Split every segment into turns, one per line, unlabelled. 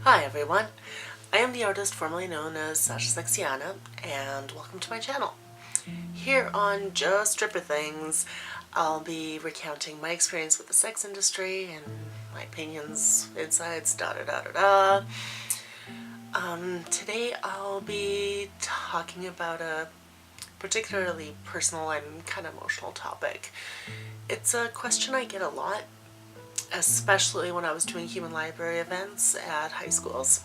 Hi everyone, I am the artist formerly known as Sasha Sexiana, and welcome to my channel. Here on Just Stripper Things, I'll be recounting my experience with the sex industry and my opinions, insights, da-da-da-da-da. Today I'll be talking about a particularly personal and kind of emotional topic. It's a question I get a lot, especially when I was doing human library events at high schools.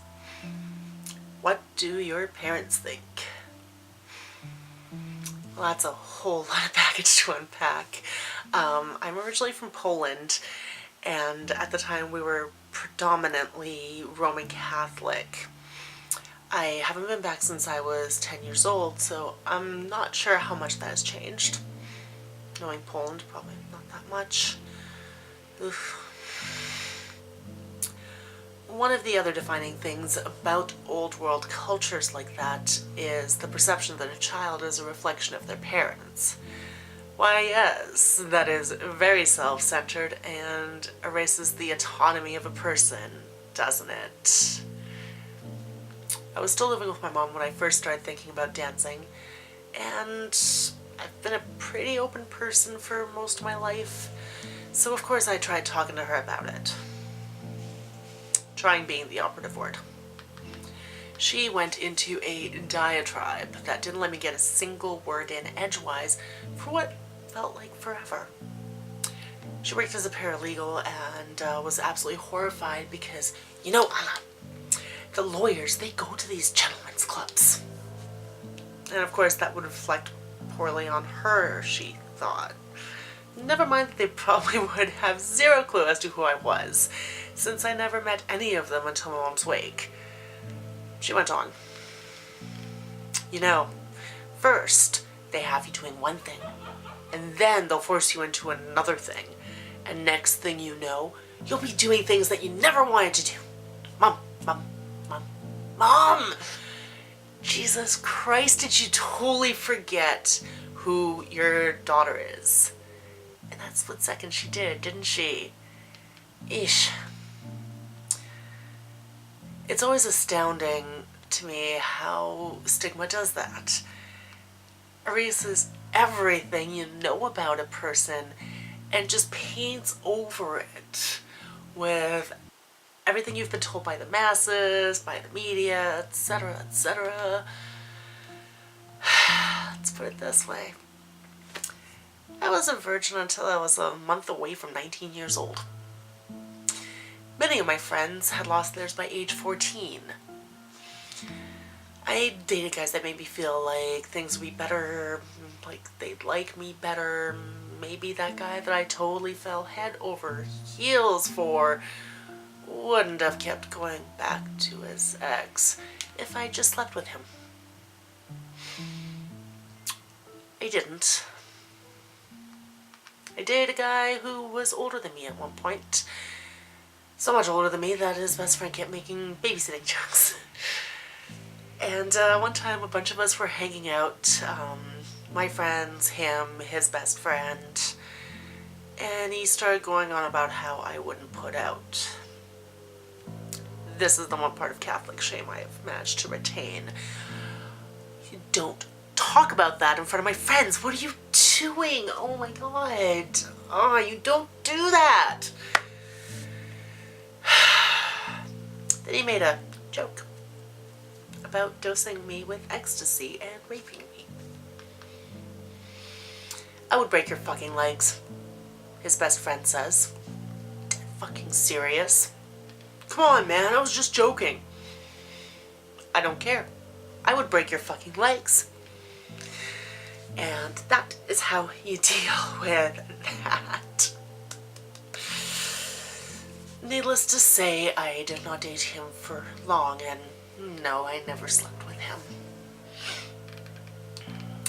What do your parents think? Well, that's a whole lot of baggage to unpack. I'm originally from Poland, and at the time we were predominantly Roman Catholic. I haven't been back since I was 10 years old, so I'm not sure how much that has changed. Knowing Poland, probably not that much. Oof. One of the other defining things about old world cultures like that is the perception that a child is a reflection of their parents. Why, yes, that is very self-centered and erases the autonomy of a person, doesn't it? I was still living with my mom when I first started thinking about dancing, and I've been a pretty open person for most of my life, so of course I tried talking to her about it. Trying being the operative word. She went into a diatribe that didn't let me get a single word in edgewise for what felt like forever. She worked as a paralegal and was absolutely horrified because, Anna, the lawyers, they go to these gentlemen's clubs. And of course that would reflect poorly on her, she thought. Never mind that they probably would have zero clue as to who I was, since I never met any of them until my mom's wake. She went on. First they have you doing one thing, and then they'll force you into another thing, and next thing you know, you'll be doing things that you never wanted to do. Mom, mom, mom, mom! Jesus Christ, did you totally forget who your daughter is? And that split second she did, didn't she? Eesh. It's always astounding to me how stigma does that. Erases everything you know about a person and just paints over it with everything you've been told by the masses, by the media, etc., etc. Let's put it this way. I was a virgin until I was a month away from 19 years old. Many of my friends had lost theirs by age 14. I dated guys that made me feel like things would be better, like they'd like me better. Maybe that guy that I totally fell head over heels for wouldn't have kept going back to his ex if I just slept with him. I didn't. I dated a guy who was older than me at one point. So much older than me that his best friend kept making babysitting jokes. And one time a bunch of us were hanging out, my friends, him, his best friend, and he started going on about how I wouldn't put out. This is the one part of Catholic shame I have managed to retain. You don't talk about that in front of my friends. What are you doing? Oh my god. Oh, you don't do that. Then he made a joke about dosing me with ecstasy and raping me. I would break your fucking legs, his best friend says. Fucking serious? Come on, man, I was just joking. I don't care. I would break your fucking legs. And that is how you deal with that. Needless to say, I did not date him for long, and no, I never slept with him.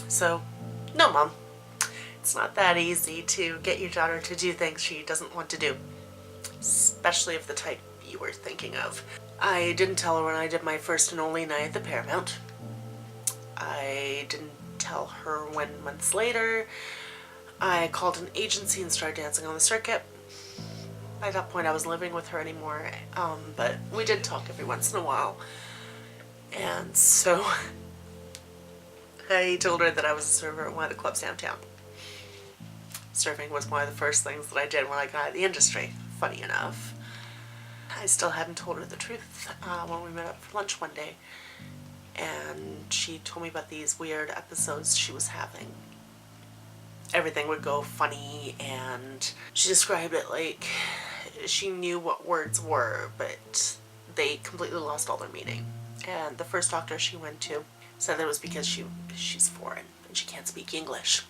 So, no, Mom. It's not that easy to get your daughter to do things she doesn't want to do, especially of the type you were thinking of. I didn't tell her when I did my first and only night at the Paramount. I didn't tell her when months later I called an agency and started dancing on the circuit. By that point I was living with her anymore, but we did talk every once in a while. And so I told her that I was a server at one of the clubs downtown. Surfing was one of the first things that I did when I got out of the industry, funny enough. I still hadn't told her the truth when we met up for lunch one day, and she told me about these weird episodes she was having. Everything would go funny, and she described it like she knew what words were, but they completely lost all their meaning. And the first doctor she went to said that it was because she's foreign and she can't speak English.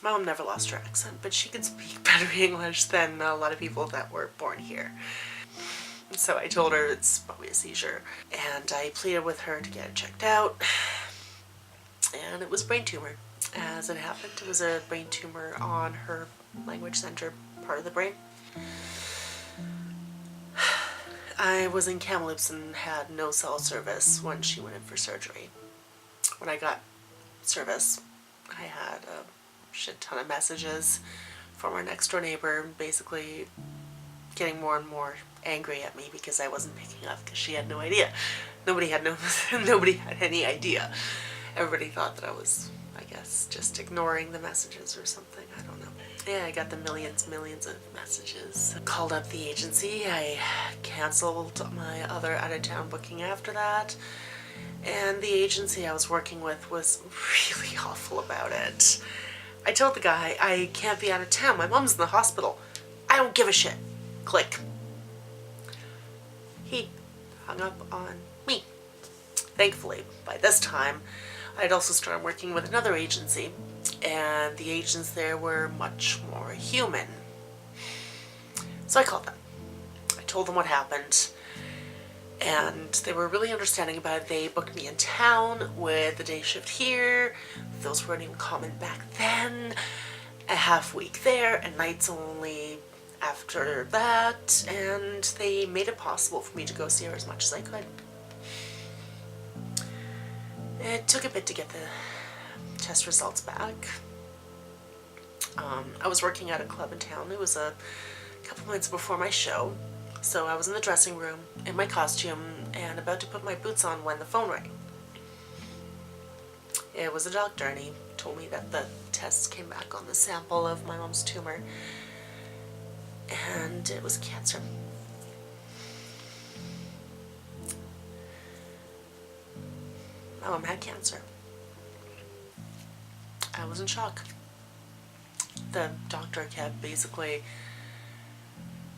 My mom never lost her accent, but she could speak better English than a lot of people that were born here. So I told her it's probably a seizure, and I pleaded with her to get it checked out, and it was a brain tumor. As it happened, it was a brain tumor on her language center part of the brain. I was in Kamloops and had no cell service when she went in for surgery. When I got service, I had a shit ton of messages from our next door neighbor, basically getting more and more angry at me because I wasn't picking up, because she had no idea. Nobody had any idea. Everybody thought that I was, I guess, just ignoring the messages or something. I don't know. Yeah, I got the millions of messages. Called up the agency. I canceled my other out-of-town booking after that. And the agency I was working with was really awful about it. I told the guy, I can't be out of town. My mom's in the hospital. I don't give a shit. Click. He hung up on me. Thankfully, by this time, I'd also started working with another agency, and the agents there were much more human. So I called them. I told them what happened, and they were really understanding about it. They booked me in town with the day shift here. Those weren't even common back then. A half week there, and nights only after that, and they made it possible for me to go see her as much as I could. It took a bit to get the test results back. I was working at a club in town. It was a couple minutes before my show, so I was in the dressing room in my costume and about to put my boots on when the phone rang. It was a doctor, and he told me that the tests came back on the sample of my mom's tumor, and it was cancer. My mom had cancer. I was in shock. The doctor kept basically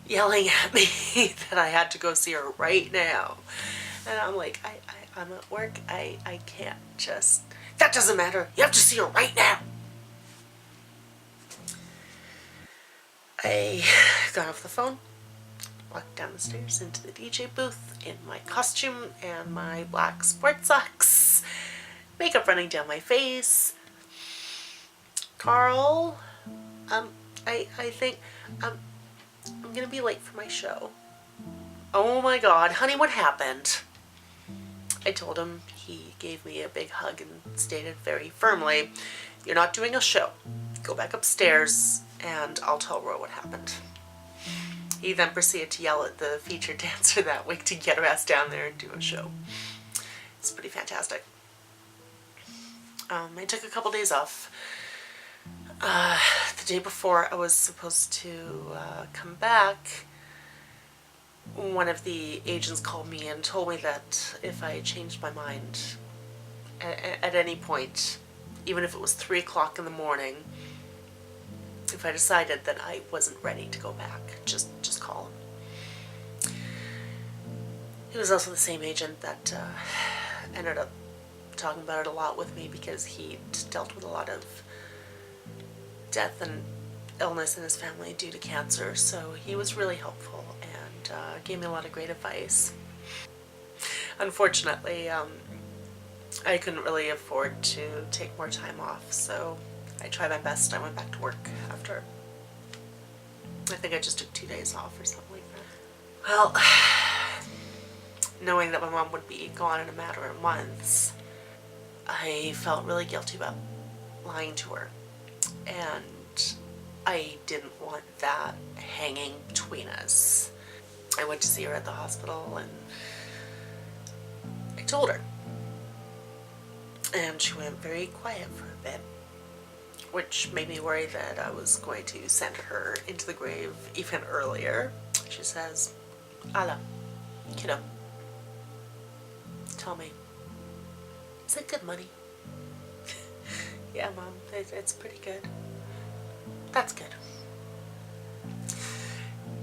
yelling at me that I had to go see her right now. And I'm like, I'm at work. I can't just... That doesn't matter. You have to see her right now. I got off the phone, walked down the stairs into the DJ booth in my costume and my black sports socks, makeup running down my face. Carl, I think, I'm gonna be late for my show. Oh my God, honey, what happened? I told him. He gave me a big hug and stated very firmly, you're not doing a show. Go back upstairs and I'll tell Roy what happened. He then proceeded to yell at the featured dancer that week to get her ass down there and do a show. It's pretty fantastic. I took a couple days off. The day before I was supposed to come back, one of the agents called me and told me that if I changed my mind at any point, even if it was 3 o'clock in the morning, if I decided that I wasn't ready to go back, just call him. He was also the same agent that ended up talking about it a lot with me because he'd dealt with a lot of death and illness in his family due to cancer, so he was really helpful and gave me a lot of great advice. Unfortunately, I couldn't really afford to take more time off, so I tried my best. I went back to work after. I think I just took 2 days off or something like that. Well, knowing that my mom would be gone in a matter of months, I felt really guilty about lying to her. And I didn't want that hanging between us. I went to see her at the hospital and I told her. And she went very quiet for a bit, which made me worry that I was going to send her into the grave even earlier. She says, Ala, kiddo, tell me, is it good money? Yeah, Mom, it's pretty good. That's good.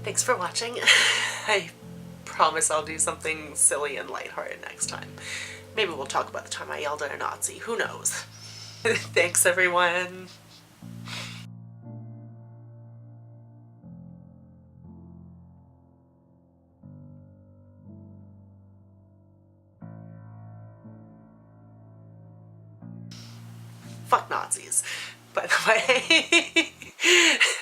Thanks for watching. I promise I'll do something silly and lighthearted next time. Maybe we'll talk about the time I yelled at a Nazi. Who knows? Thanks, everyone. Fuck Nazis, by the way.